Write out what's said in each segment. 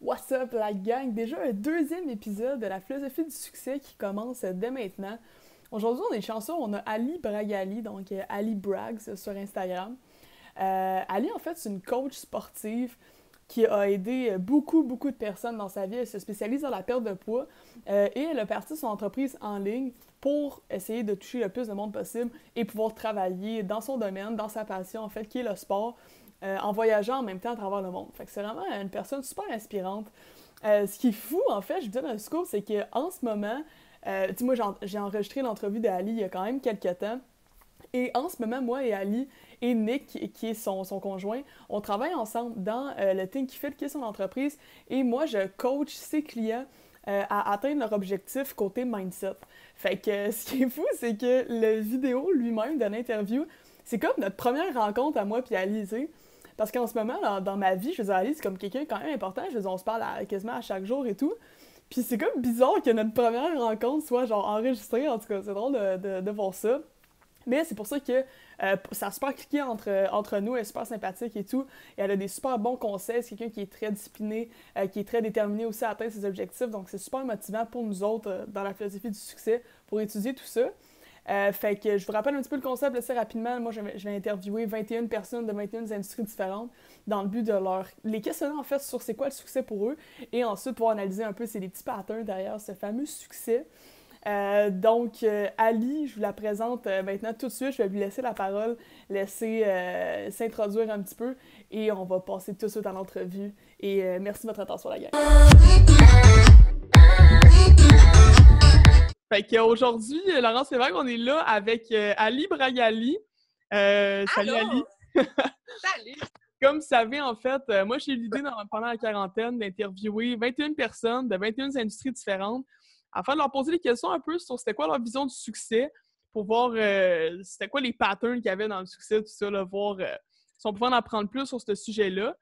What's up la gang? Déjà un deuxième épisode de la philosophie du succès qui commence dès maintenant. Aujourd'hui, on est chanceux, on a Ali Bragali, donc Ali Brags sur Instagram. Ali, en fait, c'est une coach sportive qui a aidé beaucoup de personnes dans sa vie. Elle se spécialise dans la perte de poids et elle a parti son entreprise en ligne pour essayer de toucher le plus de monde possible et pouvoir travailler dans son domaine, dans sa passion, en fait, qui est le sport, en voyageant en même temps à travers le monde. Fait que c'est vraiment une personne super inspirante. Ce qui est fou, en fait, je vous donne un scoop, c'est qu'en ce moment, moi j'ai enregistré l'entrevue d'Ali il y a quand même quelques temps, et en ce moment, moi et Ali et Nick, qui est son conjoint, on travaille ensemble dans le Think Fit, qui est son entreprise, et moi, je coach ses clients à atteindre leur objectif côté mindset. Fait que ce qui est fou, c'est que le vidéo lui-même de l'interview, c'est comme notre première rencontre à moi puis Ali, tu sais. Parce qu'en ce moment, dans ma vie, je veux dire, Ali, c'est comme quelqu'un quand même important. Je veux dire, on se parle quasiment à chaque jour et tout. Puis c'est comme bizarre que notre première rencontre soit genre enregistrée. En tout cas, c'est drôle de voir ça. Mais c'est pour ça que ça a super cliqué entre nous, elle est super sympathique et tout. Et elle a des super bons conseils. C'est quelqu'un qui est très discipliné, qui est très déterminé aussi à atteindre ses objectifs. Donc c'est super motivant pour nous autres dans la philosophie du succès pour étudier tout ça. Fait que je vous rappelle un petit peu le concept assez rapidement. Moi, je vais interviewer 21 personnes de 21 industries différentes dans le but de les questionner en fait sur c'est quoi le succès pour eux et ensuite pour analyser un peu c'est les petits patterns derrière ce fameux succès. Ali, je vous la présente maintenant tout de suite. Je vais lui laisser la parole, laisser s'introduire un petit peu et on va passer tout de suite à l'entrevue. Et merci de votre attention, la gang. Fait qu'aujourd'hui, Laurence Lévesque, on est là avec Ali Bragali. Salut Ali. Allô? Salut! Comme vous savez, en fait, moi j'ai eu l'idée pendant la quarantaine d'interviewer 21 personnes de 21 industries différentes afin de leur poser des questions un peu sur c'était quoi leur vision du succès pour voir c'était quoi les patterns qu'il y avait dans le succès, tout ça, là, voir si on pouvait en apprendre plus sur ce sujet-là.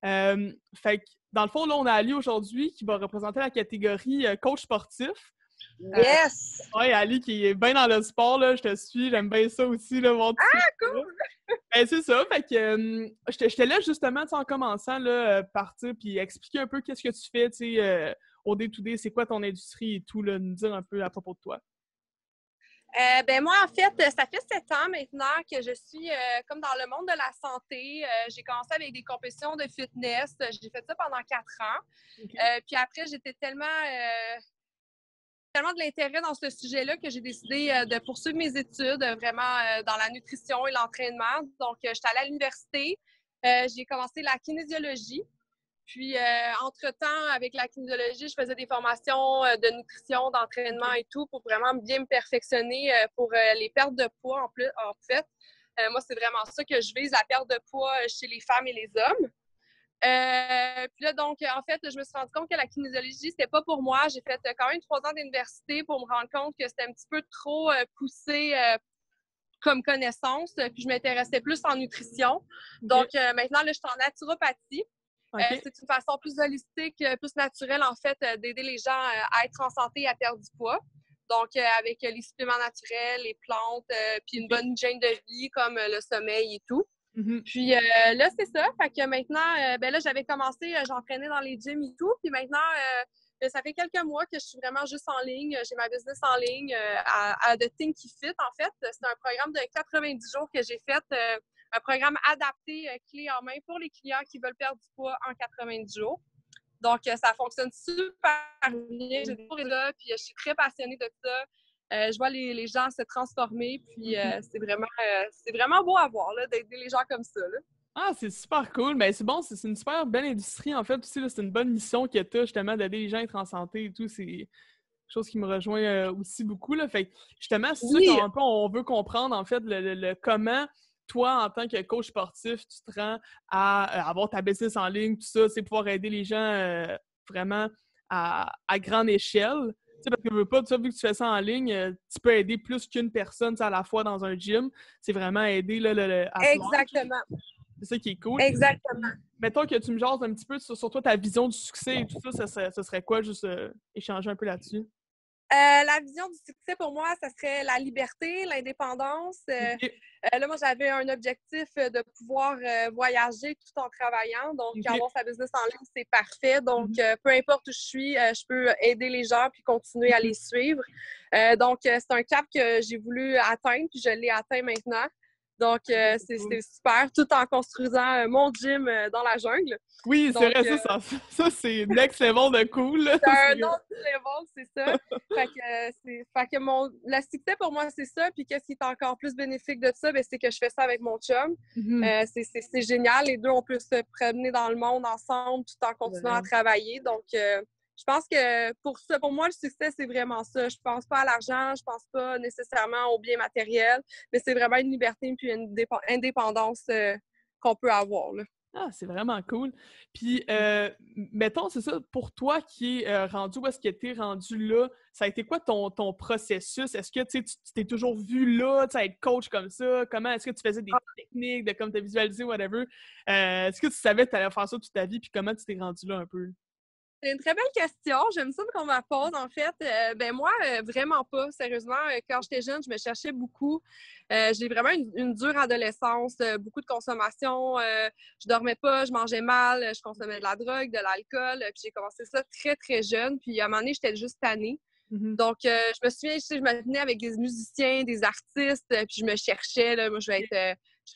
Fait que, dans le fond, là, on a Ali aujourd'hui qui va représenter la catégorie coach sportif. Yes! Ouais, Ali qui est bien dans le sport, là, je te suis, j'aime bien ça aussi, là, voir tout ça. Ah, cool! C'est ça, fait que j'étais là justement, en commençant, là, partir puis expliquer un peu qu'est-ce que tu fais, tu sais, au day-to-day, c'est quoi ton industrie et tout, là, nous dire un peu à propos de toi. Moi, en fait, ça fait 7 ans maintenant que je suis comme dans le monde de la santé. J'ai commencé avec des compétitions de fitness. J'ai fait ça pendant 4 ans. Okay. Puis après, j'étais tellement de l'intérêt dans ce sujet-là que j'ai décidé de poursuivre mes études vraiment dans la nutrition et l'entraînement. Donc, j'étais allée à l'université. J'ai commencé la kinésiologie. Puis, entre-temps, avec la kinésiologie, je faisais des formations de nutrition, d'entraînement et tout pour vraiment bien me perfectionner pour les pertes de poids en fait. Moi, c'est vraiment ça que je vise, la perte de poids chez les femmes et les hommes. Puis là, donc, en fait, je me suis rendu compte que la kinésiologie, c'était pas pour moi. J'ai fait quand même 3 ans d'université pour me rendre compte que c'était un petit peu trop poussé comme connaissance. Puis je m'intéressais plus en nutrition. Donc, maintenant, là, je suis en naturopathie. Okay. C'est une façon plus holistique, plus naturelle, en fait, d'aider les gens à être en santé et à perdre du poids. Donc, avec les suppléments naturels, les plantes, puis une bonne hygiène de vie comme le sommeil et tout. Mm-hmm. Puis là, c'est ça. Fait que maintenant, là, j'avais commencé, j'entraînais dans les gyms et tout. Puis maintenant, ça fait quelques mois que je suis vraiment juste en ligne. J'ai ma business en ligne à The Think Fit, en fait. C'est un programme de 90 jours que j'ai fait. Un programme adapté, clé en main pour les clients qui veulent perdre du poids en 90 jours. Donc, ça fonctionne super bien. J'ai toujours été là, puis je suis très passionnée de ça. Je vois les gens se transformer, puis c'est vraiment beau à voir, là, d'aider les gens comme ça, là. Ah, c'est super cool. Ben, c'est bon, c'est une super belle industrie, en fait, aussi, là, c'est une bonne mission que tu as, justement, d'aider les gens à être en santé et tout. C'est quelque chose qui me rejoint aussi beaucoup, là. Fait que, justement, c'est ça Oui! on veut comprendre, en fait, le comment, toi, en tant que coach sportif, tu te rends à avoir ta business en ligne, tout ça, c'est pouvoir aider les gens vraiment à grande échelle. Tu sais, parce que veux pas, tu sais, vu que tu fais ça en ligne, tu peux aider plus qu'une personne, tu sais, à la fois dans un gym. C'est vraiment aider là, à large. Exactement. C'est ça qui est cool. Exactement. Mettons que tu me jases un petit peu sur toi, ta vision du succès et tout ça, ça serait quoi, juste échanger un peu là-dessus? La vision du succès pour moi, ça serait la liberté, l'indépendance. OK. Là, moi, j'avais un objectif de pouvoir voyager tout en travaillant. Donc, OK. avoir sa business en ligne, c'est parfait. Donc, Mhm. peu importe où je suis, je peux aider les gens puis continuer à Mhm. les suivre. Donc, c'est un cap que j'ai voulu atteindre puis je l'ai atteint maintenant. Donc, C'est c'est cool. super, tout en construisant mon gym dans la jungle. Oui, c'est Donc, vrai, ça c'est next level de cool, là. c'est un C'est autre level, c'est ça. Le succès pour moi, c'est ça. Puis qu'est-ce qui est encore plus bénéfique de ça, ben, c'est que je fais ça avec mon chum. Mhm. C'est génial. Les deux, on peut se promener dans le monde ensemble tout en continuant à Ouais. travailler. Donc, je pense que pour moi, le succès, c'est vraiment ça. Je pense pas à l'argent, je pense pas nécessairement aux biens matériels, mais c'est vraiment une liberté puis une indépendance qu'on peut avoir, là. Ah, c'est vraiment cool. Puis, mettons, c'est ça, pour toi qui est rendu, où est-ce que tu es rendu là, ça a été quoi ton processus? Est-ce que tu t'es toujours vu là, tu sais, être coach comme ça? Comment est-ce que tu faisais des techniques de comme tu visualisé, whatever? Est-ce que tu savais que tu allais faire ça toute ta vie? Puis comment tu t'es rendu là un peu? C'est une très belle question. J'aime ça qu'on me la pose. En fait, ben moi, vraiment pas. Sérieusement, quand j'étais jeune, je me cherchais beaucoup. J'ai vraiment une dure adolescence, beaucoup de consommation. Je dormais pas, je mangeais mal, je consommais de la drogue, de l'alcool. Puis j'ai commencé ça très, très jeune. Puis à un moment donné, j'étais juste tannée. Mhm. Donc, je me souviens, je me tenais avec des musiciens, des artistes, puis je me cherchais. Là, moi, je vais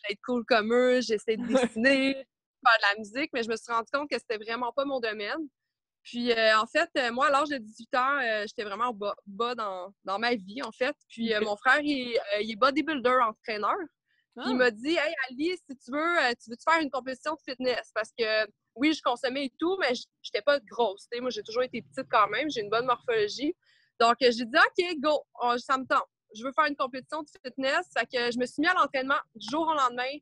être cool comme eux. J'essaie de dessiner, faire de la musique, mais je me suis rendu compte que c'était vraiment pas mon domaine. Puis, en fait, moi, à l'âge de 18 ans, j'étais vraiment bas dans ma vie, en fait. Puis, OK. mon frère, il est bodybuilder, entraîneur. Puis, il Ah! m'a dit, Hey, Ali, si tu veux-tu faire une compétition de fitness? Parce que, oui, je consommais et tout, mais j'étais pas grosse. Moi, j'ai toujours été petite quand même. J'ai une bonne morphologie. Donc, j'ai dit, OK, go, ça me tente. Je veux faire une compétition de fitness. Fait que je me suis mis à l'entraînement du jour au lendemain.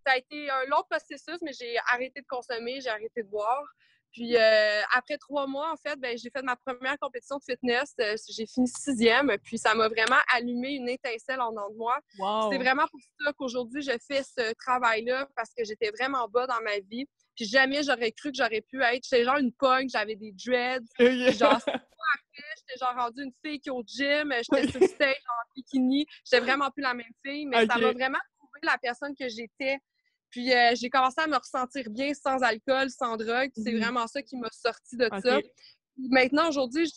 Ça a été un long processus, mais j'ai arrêté de consommer, j'ai arrêté de boire. Puis après 3 mois, en fait, ben, j'ai fait ma première compétition de fitness. J'ai fini 6e, puis ça m'a vraiment allumé une étincelle en dedans de moi. C'est Wow! vraiment pour ça qu'aujourd'hui, je fais ce travail-là parce que j'étais vraiment bas dans ma vie. Puis jamais j'aurais cru que j'aurais pu être. J'étais genre une punk, j'avais des dreads. Puis genre, j'étais genre rendue une fille qui est au gym. J'étais sur le stage en bikini. J'étais vraiment plus la même fille, mais ça m'a OK. vraiment prouvé la personne que j'étais. Puis j'ai commencé à me ressentir bien sans alcool, sans drogue. C'est Mhm. vraiment ça qui m'a sorti de ça. OK. Maintenant, aujourd'hui,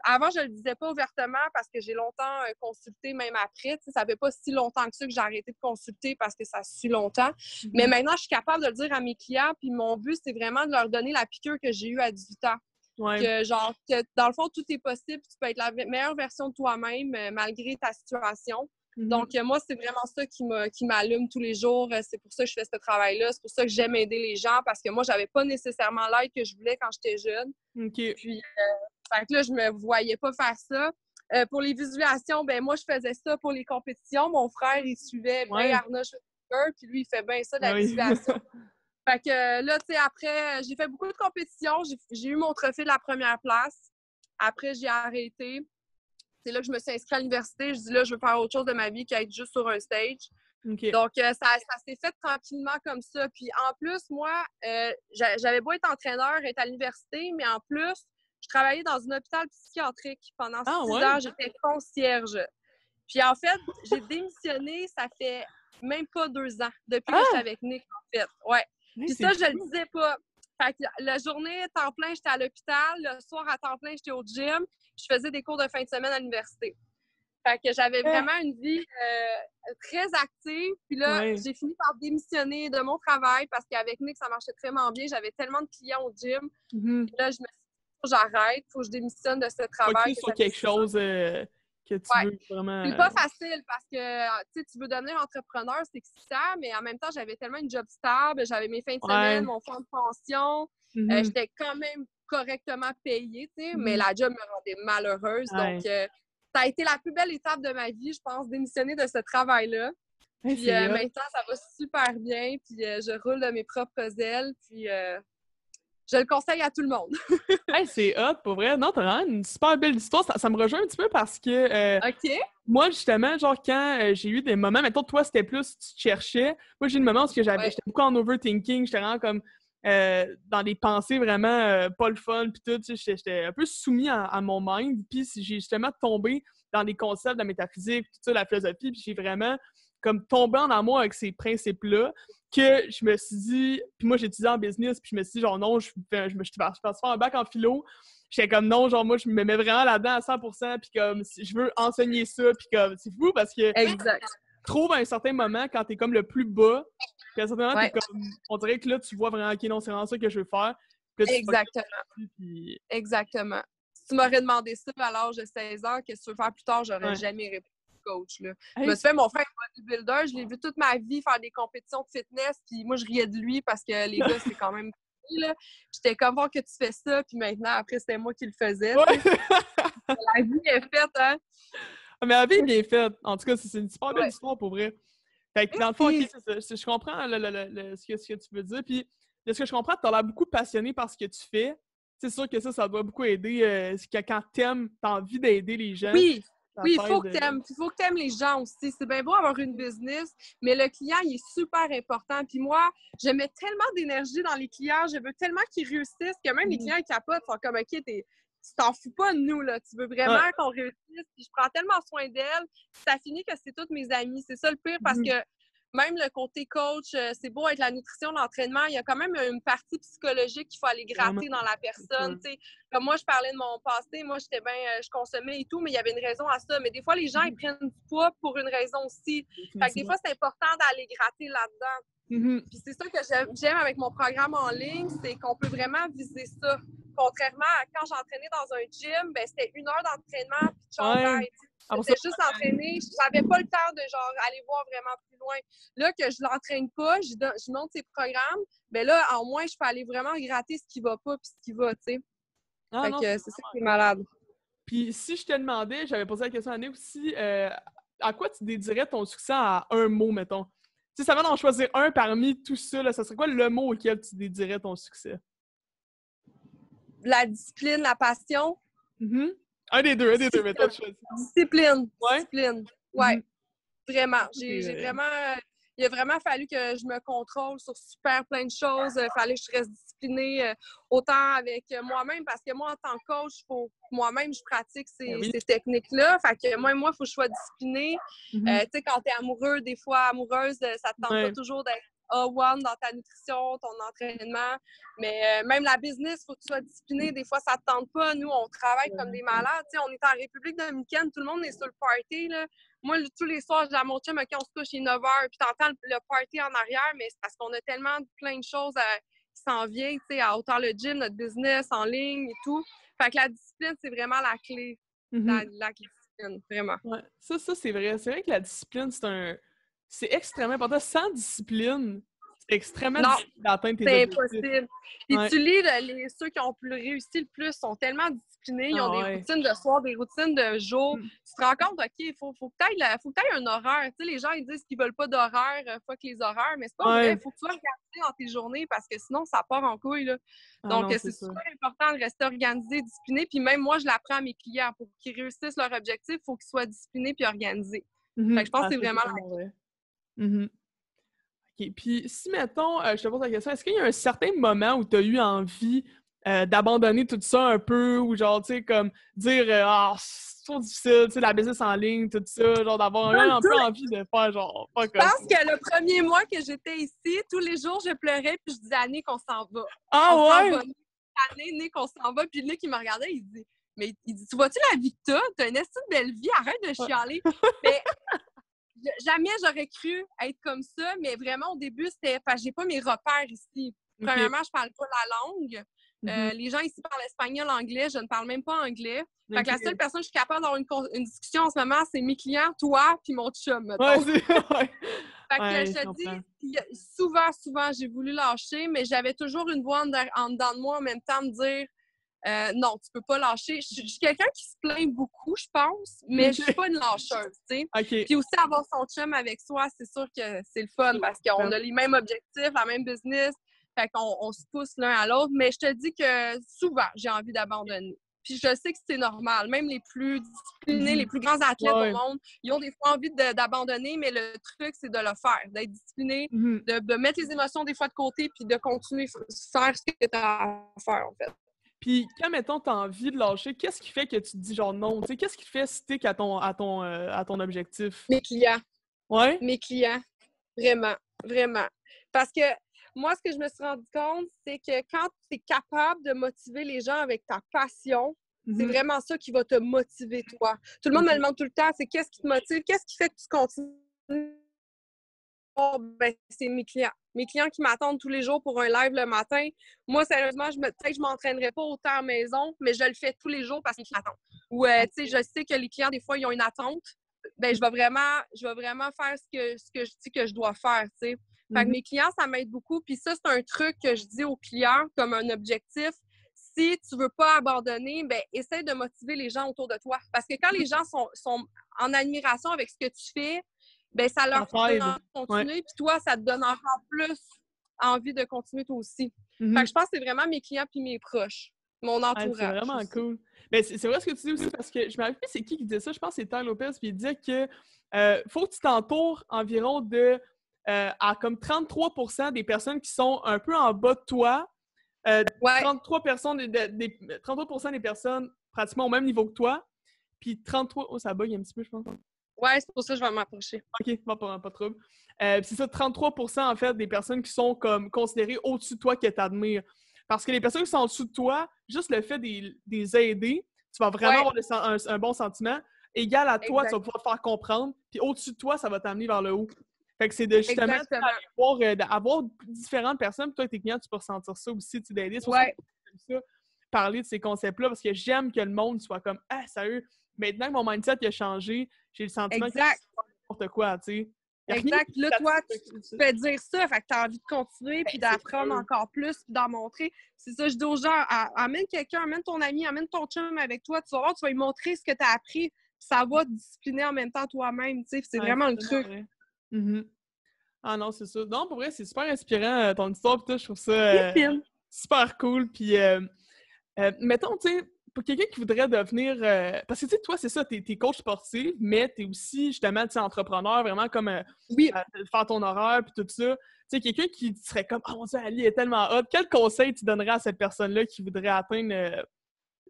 avant, je le disais pas ouvertement parce que j'ai longtemps consulté, même après. Ça fait pas si longtemps que ça que j'ai arrêté de consulter parce que ça suit longtemps. Mais Mhm. maintenant, je suis capable de le dire à mes clients. Puis mon but, c'est vraiment de leur donner la piqûre que j'ai eue à 18 ans. Ouais. Que dans le fond, tout est possible. Tu peux être la meilleure version de toi-même malgré ta situation. Mhm. Donc, moi, c'est vraiment ça qui m'allume tous les jours. C'est pour ça que je fais ce travail-là. C'est pour ça que j'aime aider les gens parce que moi, j'avais pas nécessairement l'aide que je voulais quand j'étais jeune. OK. Puis, fait que là, je me voyais pas faire ça. Pour les visualisations, ben moi, je faisais ça pour les compétitions. Mon frère, il suivait bien Ouais. Arnaud Schwarzenegger, puis lui, il fait bien ça de Ah la oui. visualisation. Fait que là, tu sais, après, j'ai fait beaucoup de compétitions. J'ai eu mon trophée de la première place. Après, j'ai arrêté. C'est là que je me suis inscrite à l'université. Je dis là, je veux faire autre chose de ma vie qu'être juste sur un stage. OK. Donc, ça s'est fait tranquillement comme ça. Puis en plus, moi, j'avais beau être entraîneur, être à l'université, mais en plus, je travaillais dans un hôpital psychiatrique. Pendant Ah 6 ans, ouais? j'étais concierge. Puis en fait, j'ai démissionné, ça fait même pas 2 ans, depuis que j'étais Ah! avec Nick, en fait. Ouais. Mais Puis c'est ça, je le fou! disais pas. Fait que la journée, temps plein, j'étais à l'hôpital. Le soir, à temps plein, j'étais au gym. Je faisais des cours de fin de semaine à l'université. Fait que j'avais Eh! vraiment une vie très active. Puis là, Ouais. j'ai fini par démissionner de mon travail parce qu'avec Nick, ça marchait vraiment bien. J'avais tellement de clients au gym. Mhm. Puis là, je me suis dit, faut que j'arrête, faut que je démissionne de ce travail. Focus Que sur ça fait quelque 6 ans. chose que tu Ouais. veux vraiment. C'est pas facile parce que tu veux devenir entrepreneur, c'est excitant, mais en même temps, j'avais tellement une job stable, j'avais mes fins de semaine, Ouais. mon fonds de pension, Mhm. j'étais quand même correctement payée, mais Mhm. la job me rendait malheureuse. Donc, Ouais. ça a été la plus belle étape de ma vie, je pense, démissionner de ce travail-là. Hey, Puis c'est hot. maintenant, ça va super bien, puis je roule de mes propres ailes, puis je le conseille à tout le monde. Hey, c'est hot, pour vrai. Non, t'as vraiment une super belle histoire. Ça me rejoint un petit peu parce que OK? moi, justement, genre, quand j'ai eu des moments, mettons, toi, c'était plus, tu te cherchais. Moi, j'ai eu des moments où Ouais. j'étais beaucoup en overthinking. J'étais vraiment comme, dans des pensées vraiment pas le fun, puis tout, tu sais, j'étais un peu soumis à mon mind, puis j'ai justement tombé dans des concepts de la métaphysique, tout ça, la philosophie, puis j'ai vraiment comme tombé en amour avec ces principes-là, que je me suis dit, puis moi j'ai étudié en business, puis je me suis dit, genre non, je vais faire un bac en philo, j'étais comme non, genre moi je me mets vraiment là-dedans à 100%, puis comme je veux enseigner ça, puis comme c'est fou parce que Exact. trouve à un certain moment quand t'es comme le plus bas, puis à un certain moment Ouais. t'es comme, on dirait que là tu vois vraiment, ok non, c'est vraiment ça que je veux faire. Puis là, tu Exactement. puis... Exactement. Si tu m'aurais demandé ça à l'âge de 16 ans, qu'est-ce que tu veux faire plus tard, j'aurais Ouais. jamais répondu coach. Là. Hey, Je me suis fait, mon frère est bodybuilder, je l'ai vu toute ma vie faire des compétitions de fitness, puis moi, je riais de lui parce que les gars, c'est quand même... Là. J'étais comme voir que tu fais ça, puis maintenant, après, c'était moi qui le faisais. Ouais. La vie est faite, hein? Mais la vie est bien faite. En tout cas, c'est une super belle Ouais. histoire pour vrai. Fait que dans le fond, ok, c'est ça. Je comprends ce que tu veux dire. Puis, de ce que je comprends, tu as l'air beaucoup passionné par ce que tu fais. C'est sûr que ça doit beaucoup aider. Quand t'aimes, t'as envie d'aider les gens. Oui, il ça faut t'aide, que t'aimes. Il faut que t'aimes les gens aussi. C'est bien beau avoir une business, mais le client, il est super important. Puis moi, je mets tellement d'énergie dans les clients. Je veux tellement qu'ils réussissent que même les clients, ils capotent. Ils sont comme, OK, tu t'en fous pas de nous, là. Tu veux vraiment qu'on réussisse. Puis je prends tellement soin d'elles. Ça finit que c'est toutes mes amies. C'est ça le pire parce que même le côté coach, c'est beau avec la nutrition, l'entraînement, il y a quand même une partie psychologique qu'il faut aller gratter dans la personne. T'sais. Comme moi, je parlais de mon passé, moi, j'étais bien, je consommais et tout, mais il y avait une raison à ça. Mais des fois, les gens, ils prennent du poids pour une raison aussi. Fait que des fois, c'est important d'aller gratter là-dedans. Puis c'est ça que j'aime avec mon programme en ligne, c'est qu'on peut vraiment viser ça. Contrairement à quand j'entraînais dans un gym, ben c'était 1 heure d'entraînement puis de chandail. C'était juste entraîner. J'avais pas le temps de genre aller voir vraiment plus loin. Là que je l'entraîne pas, je monte ses programmes, ben là, au moins, je peux aller vraiment gratter ce qui va pas puis ce qui va, tu sais. Fait que c'est ça qui est malade. Puis si je te demandais, j'avais posé la question à Annick aussi, à quoi tu dédierais ton succès à un mot, mettons? Si ça va d'en choisir un parmi tout ça, là, ça serait quoi le mot auquel tu dédierais ton succès? La discipline, la passion. Un des deux, mais toi, tu choisis. Discipline. Ouais? Discipline. Ouais. Vraiment. J'ai vraiment... Il a vraiment fallu que je me contrôle sur super plein de choses. Il fallait que je reste disciplinée autant avec moi-même parce que moi, en tant que coach, moi-même, je pratique ces techniques-là. Fait que moi, il faut que je sois disciplinée. Tu sais, quand tu es amoureux, des fois amoureuse, ça te tente pas toujours d'être A1 dans ta nutrition, ton entraînement. Mais même la business, il faut que tu sois discipliné. Des fois, ça te tente pas. Nous, on travaille comme des malades. Tu sais, on est en République dominicaine, tout le monde est sur le party, là. Moi, tous les soirs, je dis à mon chum, OK, on se couche, il est 9 h, puis t'entends le party en arrière, mais c'est parce qu'on a tellement plein de choses qui s'en viennent, tu sais, à autant le gym, notre business, en ligne et tout. Fait que la discipline, c'est vraiment la clé. La discipline, vraiment. Ouais. Ça, c'est vrai. C'est vrai que la discipline, c'est extrêmement important. Sans discipline, c'est extrêmement difficile d'atteindre tes objectifs. C'est impossible. Puis tu lis, ceux qui ont réussi le plus sont tellement disciplinés, ils ont des routines de soir, des routines de jour. Tu te rends compte, OK, il faut que tu ailles un horaire. Tu sais, les gens, ils disent qu'ils veulent pas d'horaire, fuck les horaires, mais c'est pas vrai. Il faut que tu sois organisé dans tes journées parce que sinon, ça part en couille, là. Donc, c'est super important de rester organisé, discipliné. Puis même moi, je l'apprends à mes clients. Pour qu'ils réussissent leur objectif, il faut qu'ils soient disciplinés puis organisés. Fait que je pense que c'est vraiment la OK. Puis si, mettons, je te pose la question, est-ce qu'il y a un certain moment où tu as eu envie d'abandonner tout ça un peu, ou genre, tu sais, comme dire c'est trop difficile, tu sais, la business en ligne, tout ça, genre d'avoir un peu envie de faire genre, pas comme ça. Je pense que le premier mois que j'étais ici, tous les jours, je pleurais, puis je disais à Nick, on s'en va. Ah on ouais? Nick, on s'en va. Puis Nick, il me regardait, il dit, tu vois-tu la vie que t'as? T'as une assez belle vie, arrête de chialer. Mais jamais j'aurais cru être comme ça, mais vraiment, au début, c'était parce que j'ai pas mes repères ici. Premièrement, je parle pas la langue. Les gens ici parlent espagnol, anglais. Je ne parle même pas anglais. Fait que la seule personne que je suis capable d'avoir une discussion en ce moment, c'est mes clients, toi, puis mon chum, mettons. Fait que je te dis, souvent, j'ai voulu lâcher, mais j'avais toujours une voix en dedans de moi en même temps me dire non, tu peux pas lâcher. Je suis quelqu'un qui se plaint beaucoup, je pense, mais je suis pas une lâcheuse, tu sais. Puis aussi, avoir son chum avec soi, c'est sûr que c'est le fun parce qu'on a les mêmes objectifs, la même business. Fait qu'on se pousse l'un à l'autre. Mais je te dis que souvent, j'ai envie d'abandonner. puis je sais que c'est normal. Même les plus disciplinés, les plus grands athlètes au monde, ils ont des fois envie d'abandonner, mais le truc, c'est de le faire, d'être discipliné, de mettre les émotions des fois de côté, puis de continuer à faire ce que tu as à faire, en fait. Puis quand, mettons, t'as envie de lâcher, qu'est-ce qui fait que tu te dis genre non? Tu sais, qu'est-ce qui te fait stick à ton objectif? Mes clients. Ouais? Mes clients. Vraiment, vraiment. Parce que moi, ce que je me suis rendu compte, c'est que quand tu es capable de motiver les gens avec ta passion, c'est vraiment ça qui va te motiver, toi. Tout le monde me demande tout le temps, c'est qu'est-ce qui te motive? Qu'est-ce qui fait que tu continues? Oh, ben, c'est mes clients. Mes clients qui m'attendent tous les jours pour un live le matin. Moi, sérieusement, peut-être que je m'entraînerai pas autant à la maison, mais je le fais tous les jours parce qu'ils m'attendent. Ou, tu sais, je sais que les clients, des fois, ils ont une attente. Ben, je vais vraiment faire ce que je dis que je dois faire, tu sais. Fait que mes clients, ça m'aide beaucoup. Puis ça, c'est un truc que je dis aux clients comme un objectif. Si tu veux pas abandonner, ben essaie de motiver les gens autour de toi. Parce que quand les gens sont en admiration avec ce que tu fais, ben ça leur donne envie de continuer. Puis toi, ça te donne encore plus envie de continuer toi aussi. Fait que je pense que c'est vraiment mes clients puis mes proches, mon entourage. C'est vraiment aussi cool. Mais c'est vrai ce que tu dis aussi, parce que je me rappelle plus c'est qui disait ça. Je pense que c'est Ty Lopez, puis il disait que faut que tu t'entoures environ de à comme 33% des personnes qui sont un peu en bas de toi. 33% des personnes pratiquement au même niveau que toi. Puis 33... Oh, ça bug un petit peu, je pense. Ouais, c'est pour ça que je vais m'approcher. OK, bon, pas de trouble. C'est ça, 33% en fait des personnes qui sont comme considérées au-dessus de toi que tu admires. Parce que les personnes qui sont en dessous de toi, juste le fait de les aider, tu vas vraiment avoir un bon sentiment. Égal à toi, tu vas pouvoir te faire comprendre. Puis au-dessus de toi, ça va t'amener vers le haut. Fait que c'est de justement avoir différentes personnes. Puis toi, tes clients, tu peux ressentir ça aussi, d'aider. C'est ça, parler de ces concepts-là, parce que j'aime que le monde soit comme « Ah, sérieux, maintenant que mon mindset a changé, j'ai le sentiment que c'est n'importe quoi, tu sais. » Exact. Là, toi, tu fais dire ça, fait que tu as envie de continuer, puis d'apprendre encore plus, puis d'en montrer. C'est ça, je dis aux gens, amène quelqu'un, amène ton ami, amène ton chum avec toi, tu vas voir, tu vas lui montrer ce que tu as appris, puis ça va te discipliner en même temps toi-même, tu sais, c'est vraiment le truc. Ah non, c'est ça. Non, pour vrai, c'est super inspirant, ton histoire, puis je trouve ça super cool, puis mettons, tu sais, pour quelqu'un qui voudrait devenir... parce que, tu sais, toi, c'est ça, t'es coach sportif, mais t'es aussi, justement, tu sais, entrepreneur, vraiment comme faire ton horaire, puis tout ça. Tu sais, quelqu'un qui serait comme « Oh mon Dieu, Ali est tellement hot », quel conseil tu donnerais à cette personne-là qui voudrait atteindre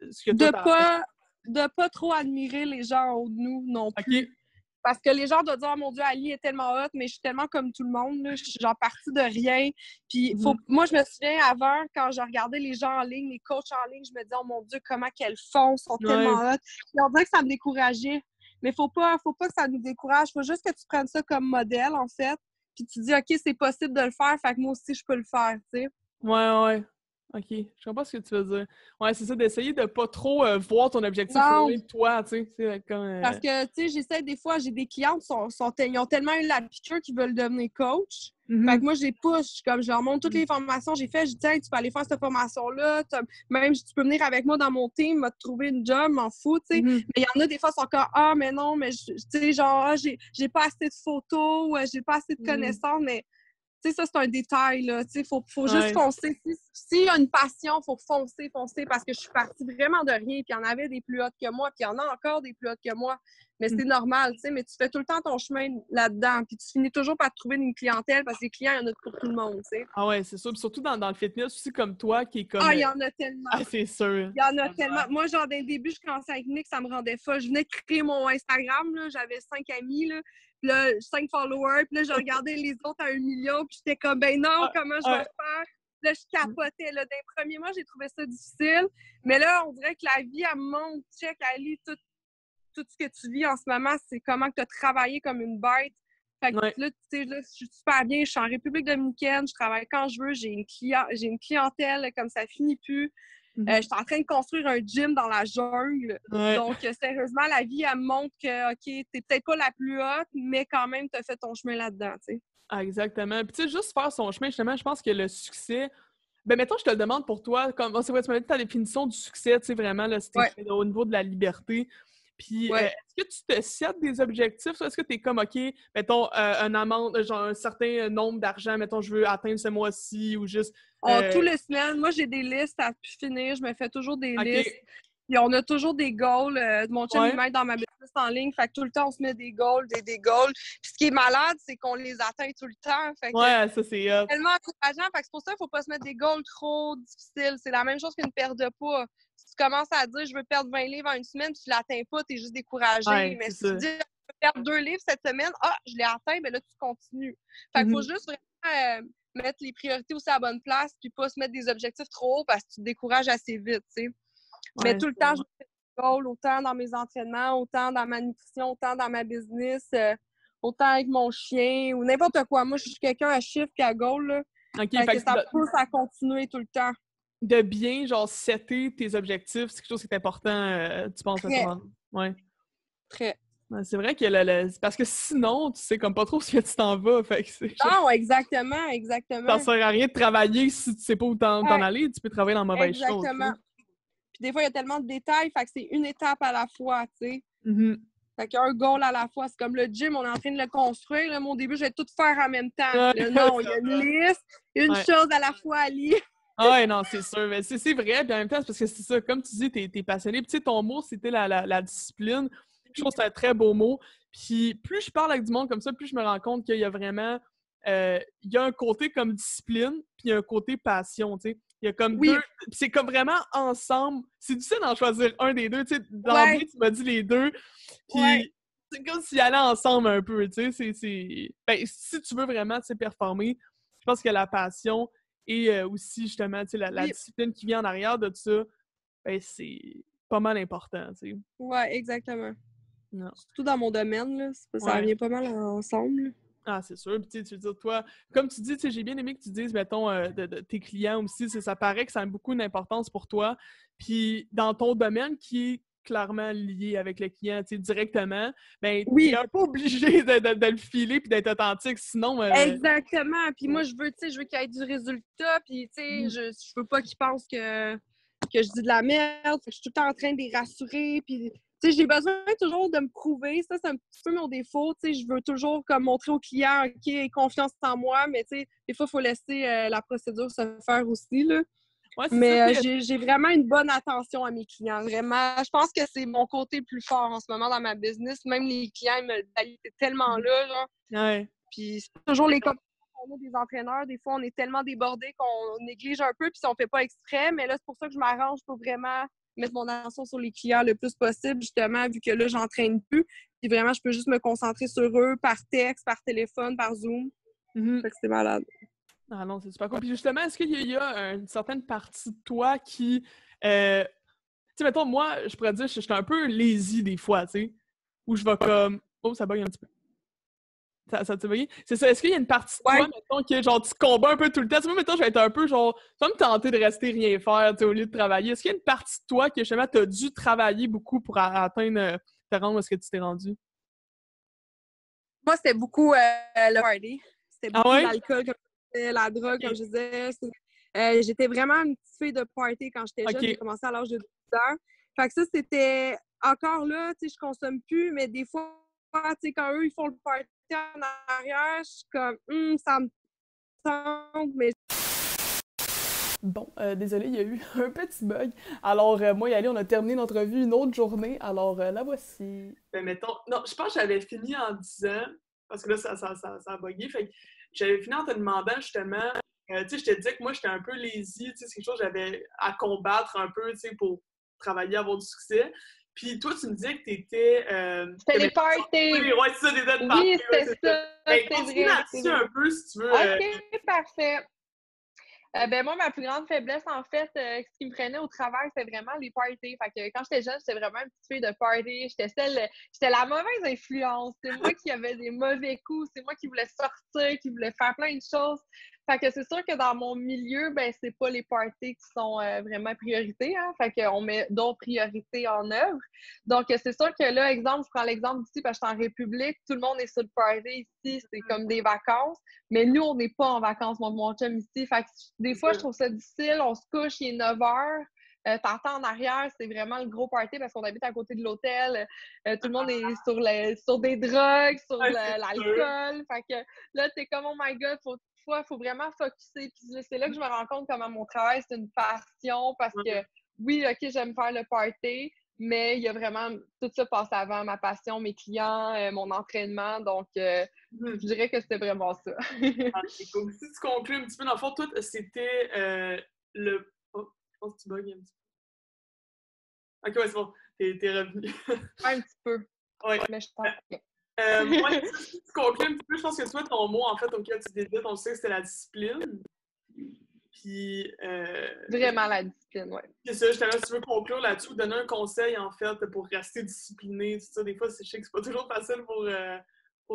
ce que toi de pas trop admirer les gens en haut de nous non plus. Parce que les gens doivent dire « Oh mon Dieu, Ali est tellement hot, mais je suis tellement comme tout le monde, là, je suis genre partie de rien. » Puis moi, je me souviens avant, quand je regardais les gens en ligne, les coachs en ligne, je me disais « Oh mon Dieu, comment qu'elles font, sont tellement hot. » Puis on dirait que ça me décourageait. Mais faut pas que ça nous décourage. Faut juste que tu prennes ça comme modèle, en fait. Puis tu dis « OK, c'est possible de le faire, fait que moi aussi, je peux le faire. » tu sais. Ouais. OK. Je comprends ce que tu veux dire. Ouais, c'est ça, d'essayer de pas trop voir ton objectif loin de toi, tu sais. Parce que, tu sais, j'essaie des fois, j'ai des clientes ils ont tellement eu la piqûre qu'ils veulent devenir coach. Fait que moi, je les pousse. Comme je leur montre toutes les formations que j'ai faites. Je dis, tiens, tu peux aller faire cette formation-là. Même, tu peux venir avec moi dans mon team, va te trouver une job, m'en fous, tu sais. Mais il y en a des fois, ils sont comme, ah, mais non, mais, tu sais, genre, j'ai pas assez de photos, j'ai pas assez de connaissances, mais. Tu sais, ça, c'est un détail, là. Tu sais, faut juste foncer. S'il y a une passion, faut foncer, parce que je suis partie vraiment de rien, puis il y en avait des plus hautes que moi, puis il y en a encore des plus hautes que moi. Mais c'est normal, tu sais, mais tu fais tout le temps ton chemin là-dedans, puis tu finis toujours par trouver une clientèle, parce que les clients, il y en a pour tout le monde, tu sais. Ah ouais, c'est sûr. Puis surtout dans le fitness aussi, comme toi, qui est comme... Ah, il y en a tellement. Ah, c'est sûr. Il y en a tellement. Moi, genre, dès le début, je commençais avec Nick, ça me rendait folle. Je venais de créer mon Instagram, là, j'avais 5 amis, là. Puis là, 5 followers, puis là, je regardais les autres à 1 million, puis j'étais comme, ben non, comment je vais faire? Là, je capotais, là. D'un premier mois, j'ai trouvé ça difficile. Mais là, on dirait que la vie, elle me montre, check, Ali, tout ce que tu vis en ce moment, c'est comment tu as travaillé comme une bête. Fait que là, tu sais, là, je suis super bien, je suis en République dominicaine, je travaille quand je veux, j'ai une clientèle comme ça finit plus. Je suis en train de construire un gym dans la jungle. Donc, sérieusement, la vie, elle me montre que, OK, t'es peut-être pas la plus haute, mais quand même, t'as fait ton chemin là-dedans, tu sais. Ah, exactement. Puis, tu sais, juste faire son chemin, justement, je pense que le succès... Ben, mettons, je te le demande pour toi, comme c'est vrai, tu m'as dit ta définition du succès, tu sais, vraiment, là, c'était au niveau de la liberté. Puis, est-ce que tu te sets des objectifs? Est-ce que tu es comme, OK, mettons, un amende, genre un certain nombre d'argent, mettons, je veux atteindre ce mois-ci ou juste... Tous les semaines, moi, j'ai des listes à pu finir. Je me fais toujours des listes. Puis on a toujours des goals. Mon chum, Ouais. il m'aide dans ma business en ligne. Fait que tout le temps, on se met des goals, des goals. Puis ce qui est malade, c'est qu'on les atteint tout le temps. Fait que Ouais, ça, c'est hot. c'est tellement encourageant. Fait que c'est pour ça qu'il ne faut pas se mettre des goals trop difficiles. C'est la même chose qu'une perte de poids. Si tu commences à dire, je veux perdre 20 livres en une semaine, puis tu ne l'atteins pas, tu es juste découragé. Ouais, Mais c'est si tu ça. dis, je veux perdre 2 livres cette semaine, je l'ai atteint, mais là, tu continues. Fait qu'il faut juste vraiment mettre les priorités aussi à la bonne place, puis pas se mettre des objectifs trop hauts parce que tu te décourages assez vite, tu sais. Mais tout le temps, je fais des goals, autant dans mes entraînements, autant dans ma nutrition, autant dans ma business, autant avec mon chien ou n'importe quoi. Moi, je suis quelqu'un à chiffre et à goal, là. OK, Fait fait que que ça pousse à continuer tout le temps. de bien, genre, setter tes objectifs, c'est quelque chose qui est important, tu penses, à ce Très. moment. Ouais. Très. Ouais, c'est vrai que c'est parce que sinon, tu sais comme pas trop ce que tu t'en vas. Fait que c'est Non, exactement, ça exactement. sert à rien de travailler si tu sais pas où t'en Ouais. aller. Tu peux travailler dans la mauvaise chose. Exactement. Puis des fois, il y a tellement de détails, fait que c'est une étape à la fois, tu sais. Mhm. Fait qu'un goal à la fois. C'est comme le gym, on est en train de le construire. Là, mon début, je vais tout faire en même temps. Ouais, Là, non, il y a une liste, une Ouais. chose à la fois à lire. Ah ouais, non, c'est sûr. Mais c'est vrai, puis en même temps, c'est parce que c'est ça, comme tu dis, t'es passionné. Puis tu sais, ton mot, c'était la discipline. Je trouve que c'est un très beau mot. Puis plus je parle avec du monde comme ça, plus je me rends compte qu'il y a vraiment... il y a un côté comme discipline, puis il y a un côté passion, tu sais. Il y a comme deux... Puis c'est comme vraiment ensemble. C'est difficile d'en choisir un des deux, tu sais. D'emblée, tu m'as dit les deux. Puis c'est comme s'ils allaient ensemble un peu, tu sais. Ben, si tu veux vraiment, tu sais, performer, je pense que la passion... Et aussi, justement, tu sais, la discipline qui vient en arrière de ça, ben, c'est pas mal important, tu sais. Ouais, exactement. Non. Surtout dans mon domaine, là, ça revient pas mal ensemble. Ah, c'est sûr. Puis, tu veux dire, toi, comme tu dis, tu sais, j'ai bien aimé que tu dises, mettons, de tes clients aussi, ça paraît que ça a beaucoup d'importance pour toi. Puis, dans ton domaine qui est clairement lié avec le client, tu sais, directement, ben, t'es un peu obligé de le filer puis d'être authentique, sinon... Exactement. Puis moi, je veux qu'il y ait du résultat, puis, tu sais, je veux pas qu'ils pensent que je dis de la merde, que je suis tout le temps en train de les rassurer, puis... Tu sais, j'ai besoin toujours de me prouver. Ça, c'est un petit peu mon défaut. Tu sais, je veux toujours comme montrer au client, OK, aie confiance en moi, mais tu sais, des fois, il faut laisser la procédure se faire aussi, là. Ouais, mais j'ai vraiment une bonne attention à mes clients. Vraiment, je pense que c'est mon côté le plus fort en ce moment dans ma business. Même les clients, ils me le disent, t'es tellement là, genre. Ouais. Puis c'est pas toujours les cas. On a des entraîneurs, des fois, on est tellement débordés qu'on néglige un peu, puis on fait pas exprès. Mais là, c'est pour ça que je m'arrange pour vraiment mettre mon attention sur les clients le plus possible, justement, vu que là, j'entraîne plus. Puis vraiment, je peux juste me concentrer sur eux par texte, par téléphone, par Zoom. Fait que c'est malade. Ah non, c'est super cool. Puis justement, est-ce qu'il y a une certaine partie de toi qui... tu sais, mettons, moi, je pourrais dire que je suis un peu lazy des fois, tu sais, où je vais comme... Oh, ça bug un petit peu. Ça te bugué? C'est ça. Est-ce qu'il y a une partie de toi, mettons, que genre, tu combats un peu tout le temps? Tu vois, mettons, je vais être un peu genre... Tu vas me tenter de rester rien faire, tu sais, au lieu de travailler. Est-ce qu'il y a une partie de toi que, justement, tu as dû travailler beaucoup pour atteindre, te rendre où est-ce que tu t'es rendu? Moi, c'était beaucoup le party. C'était beaucoup l'alcool, comme je disais, la drogue, comme je disais. J'étais vraiment une petite fille de party quand j'étais jeune. J'ai commencé à l'âge de 12 ans. Fait que ça, c'était encore là, tu sais, je consomme plus, mais des fois, tu sais, quand eux, ils font le party en arrière, je suis comme, ça me tente, mais... Bon, désolé, il y a eu un petit bug. Alors, moi et Ali, on a terminé notre vue une autre journée. Alors, la voici. Ben, mettons... Non, je pense que j'avais fini en disant... Parce que là, ça a bugué. Fait que j'avais fini en te demandant, justement... tu sais, je te disais que moi, j'étais un peu lazy. Tu sais, c'est quelque chose que j'avais à combattre un peu, tu sais, pour travailler, avoir du succès. Puis toi, tu me disais que t'étais... C'était les parties! Ouais, c'est ça, des dates parties. Oui, c'était ça, Ben, c'est continue vrai. là-dessus un peu, si tu veux. OK, parfait. Ben moi, ma plus grande faiblesse, en fait, ce qui me prenait au travail, c'était vraiment les parties. Fait que quand j'étais jeune, j'étais vraiment une petite fille de party. J'étais la mauvaise influence. C'est moi qui avais des mauvais coups. C'est moi qui voulais sortir, qui voulais faire plein de choses. Fait que c'est sûr que dans mon milieu, ben c'est pas les parties qui sont vraiment priorité, hein. Fait qu'on met d'autres priorités en œuvre. Donc, c'est sûr que là, exemple, je prends l'exemple d'ici parce que je suis en République, tout le monde est sur le party ici, c'est comme des vacances. Mais nous, on n'est pas en vacances, mon chum ici. Fait que des fois, je trouve ça difficile. On se couche, il est 9 h. T'entends en arrière, c'est vraiment le gros party parce qu'on habite à côté de l'hôtel. Tout le monde est sur des drogues, sur l'alcool. Fait que là, t'es comme, oh my God, faut vraiment focusser. Puis c'est là que je me rends compte comment mon travail, c'est une passion parce que oui, OK, j'aime faire le party, mais il y a vraiment tout ça passe avant ma passion, mes clients, mon entraînement. Donc, je dirais que c'était vraiment ça. C'est cool. Si tu conclus un petit peu, dans le fond, toi, c'était le... Oh, je pense que tu bugs un petit peu. OK, ouais, c'est bon. T'es revenu. Un petit peu. Ouais. Mais je pense que... Ouais, si tu conclus un petit peu, je pense que toi, ton mot, en fait, auquel tu dédies, on sait que c'était la discipline. Puis... Vraiment la discipline, oui. C'est ça, justement, si tu veux conclure là-dessus, donner un conseil, en fait, pour rester discipliné, tout ça. Des fois, je sais que c'est pas toujours facile pour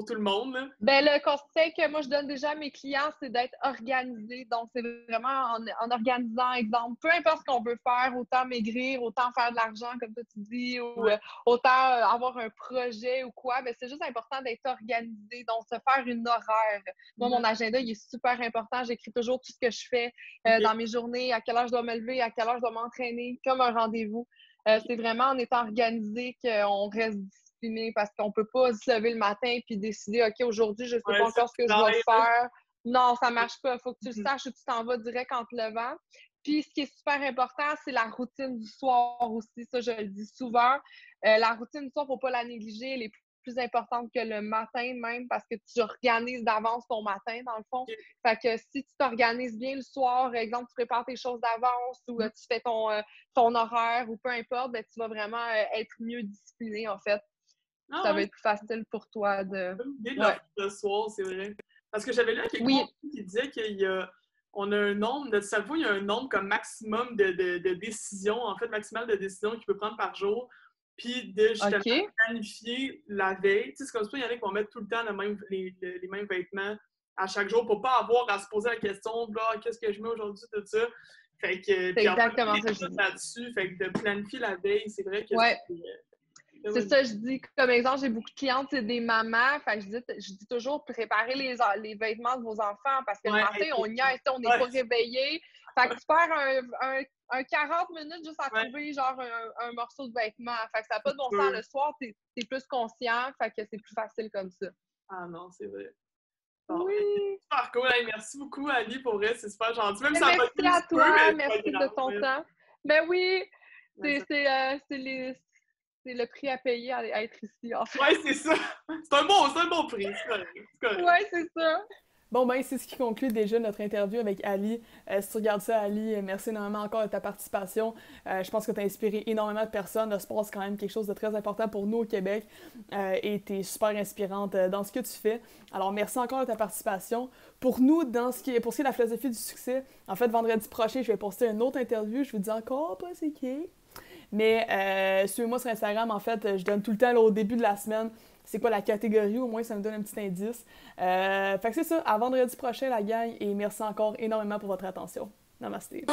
tout le monde, là. Ben, le conseil que moi je donne déjà à mes clients, c'est d'être organisé. Donc, c'est vraiment en organisant, exemple, peu importe ce qu'on veut faire, autant maigrir, autant faire de l'argent, comme toi tu dis, ou autant avoir un projet ou quoi, ben, c'est juste important d'être organisé. Donc, se faire une horaire. Moi, mon agenda, il est super important. J'écris toujours tout ce que je fais dans mes journées, à quelle heure je dois me lever, à quelle heure je dois m'entraîner, comme un rendez-vous. C'est vraiment en étant organisé qu'on reste discipliné parce qu'on peut pas se lever le matin puis décider, OK, aujourd'hui, je sais pas encore ce que je dois faire. Non, ça marche pas. Il faut que tu le saches où tu t'en vas direct en te levant. Puis, ce qui est super important, c'est la routine du soir aussi. Ça, je le dis souvent. La routine du soir, faut pas la négliger. Elle est plus importante que le matin même parce que tu organises d'avance ton matin, dans le fond. Fait que si tu t'organises bien le soir, exemple, tu prépares tes choses d'avance ou tu fais ton horaire ou peu importe, ben, tu vas vraiment être mieux discipliné, en fait. Ça va être plus facile pour toi de... Le soir, c'est vrai. Parce que j'avais lu quelque chose qui disait qu'on a un nombre, de cerveau, il y a un nombre comme maximum de décisions, en fait, maximal de décisions qu'il peut prendre par jour. Puis de justement planifier la veille. Tu sais, c'est comme ça, il y en a qui vont mettre tout le temps les mêmes vêtements à chaque jour pour pas avoir à se poser la question de qu'est-ce que je mets aujourd'hui, tout ça. Fait que, c'est exactement ça, je dis. Là-dessus, fait que de planifier la veille, c'est vrai que c'est ça, je dis, comme exemple, j'ai beaucoup de clientes, c'est des mamans, fait que je dis toujours préparer les vêtements de vos enfants parce que le matin, on y est, on n'est pas réveillé. Fait que tu perds un 40 minutes juste à trouver genre un morceau de vêtement. Fait que ça n'a pas de bon sens. Le soir, t'es plus conscient, fait que c'est plus facile comme ça. Ah non, c'est vrai. Bon, super cool. Hey, merci beaucoup, Ali, pour vrai, c'est super gentil. Même ça merci à toi, merci de ton temps. Ben oui, c'est le prix à payer à être ici, en fait. Oui, c'est ça. C'est un bon prix. C'est correct. Oui, c'est ça. Bon, ben, c'est ce qui conclut déjà notre interview avec Ali. Si tu regardes ça, Ali, merci énormément encore de ta participation. Je pense que tu as inspiré énormément de personnes. Le sport, c'est quand même quelque chose de très important pour nous au Québec et tu es super inspirante dans ce que tu fais. Alors, merci encore de ta participation. Pour nous, pour ce qui est de la philosophie du succès, en fait, vendredi prochain, je vais poster une autre interview. Je vous dis encore pas c'est qui. Mais suivez-moi sur Instagram, en fait, je donne tout le temps là, au début de la semaine c'est quoi la catégorie, au moins ça me donne un petit indice. Fait que c'est ça, à vendredi prochain la gang, et merci encore énormément pour votre attention. Namasté.